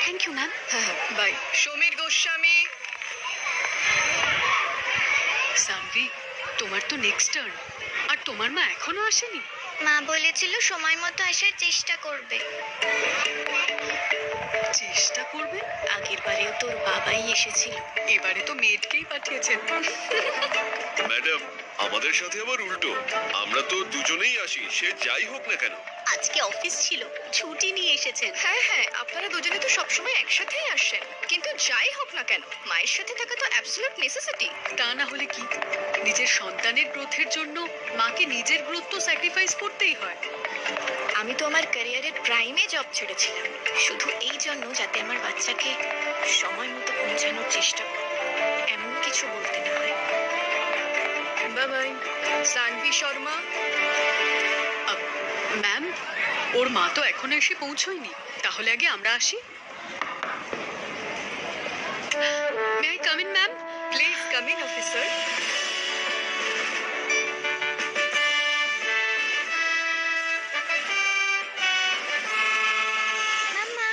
Thank you ma'am. হ্যাঁ, bye. Samir Goswami. Sanvi, তোমার তো নেক্সট টার্ন, আর তোমার মা এখনো আসেনি। মা বলেছিল সময় মতো আসার চেষ্টা করবে। চেষ্টা করবে? আগের বারেও তোর বাবাই এসেছিল, এবারে তো মেয়েটকেই পাঠিয়েছেন। ম্যাডাম, আমাদের সাথে আবার উল্টো। আমরা তো দুজনেই আসি, সে যাই হোক না কেন। আজকে অফিস ছিল, ছুটি নিয়ে এসেছেন। হ্যাঁ, আপনারা দুজনে তো সবসময় একসাথেই আসেন, কিন্তু যাই হোক না কেন মায়ের সাথে থাকা তো অ্যাবসলিউট নেসেসিটি। তা না হলে কি, নিজের সন্তানের গ্রোথের জন্য মাকে নিজের গ্রোথ তো স্যাক্রিফাইস করতেই হয়। আমি তো আমার ক্যারিয়ারের প্রাইমে জব ছেড়েছিলাম শুধু এই জন্য যাতে আমার বাচ্চাকে সময় মতো পৌঁছানোর চেষ্টা করি, এমন কিছু বলতে না হয়। Bye bye. Sanvi Sharma. Ma'am, ওর মা তো এখনো এসে পৌঁছয়নি, তাহলে আগে আমরা আসি। May I come in ma'am? Please come in officer. Mamma,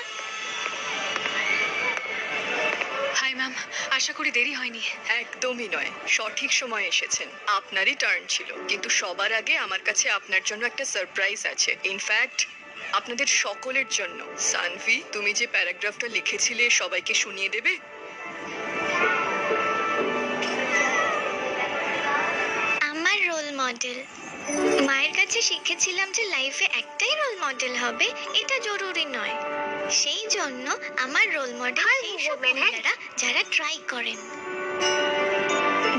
hi ma'am, আশা করি দেরি হয়নি। একদমই নয়, সঠিক সময় এসেছেন। আপনারই টার্ন ছিল, কিন্তু সবার আগে আমার কাছে আপনার জন্য একটা সারপ্রাইজ আছে। ইনফ্যাক্ট আপনাদের সকলের জন্য। সানভি, তুমি যে প্যারাগ্রাফটা লিখেছিলে সবাইকে শুনিয়ে দেবে? আমার রোল মডেল। মায়ের কাছে শিখেছিলাম যে লাইফে একটাই রোল মডেল হবে, এটা জরুরি নয়। সেই জন্য আমার রোল মডেল সেইসব মহিলারা যারা ট্রাই করেন।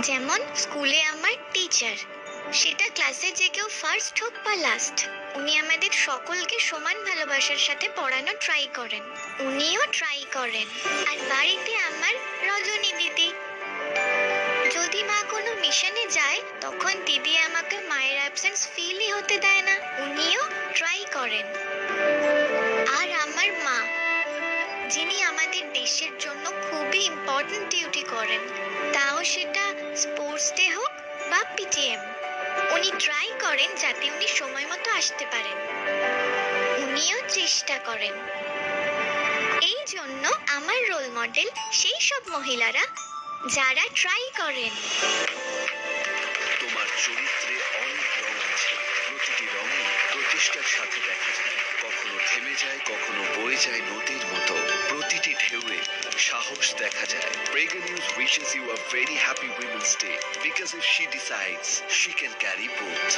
যেমন স্কুলে আমার টিচার, সেটা ক্লাসে যে কেউ ফার্স্ট হোক বা লাস্ট, উনি আমাদের সকলকে সমান ভালোবাসার সাথে পড়ানো ট্রাই করেন, উনিও ট্রাই করেন। আর বাড়িতে আমার রজনী দিদি, যদি মা কোনো মিশনে যায় তখন দিদি আমাকে মায়ের অ্যাবসেন্স ফিলই হতে দেয় না, উনিও ট্রাই করেন। আর আমার মা, যিনি আমাদের দেশের জন্য খুবই ইম্পর্টেন্ট ডিউটি করেন, তাও সেটা স্পোর্টস ডে হোক বা পিটিএম, উনি ট্রাই করেন যাতে উনি সময় মতো আসতে পারেন, উনিও চেষ্টা করেন। এই জন্য আমার রোল মডেল সেই সব মহিলারা যারা ট্রাই করেন। তোমার চরিত্রে অনেক রং আছে, প্রতিটি রঙই প্রচেষ্টার সাথে দেখা যায়। কখনো থেমে যায়, কখনো বয়ে যায় নদীর মতো। প্রতিটি ঢেউয়ে সাহস দেখা যায়। Prega News wishes you a very happy Women's Day because if she decides, she can carry both.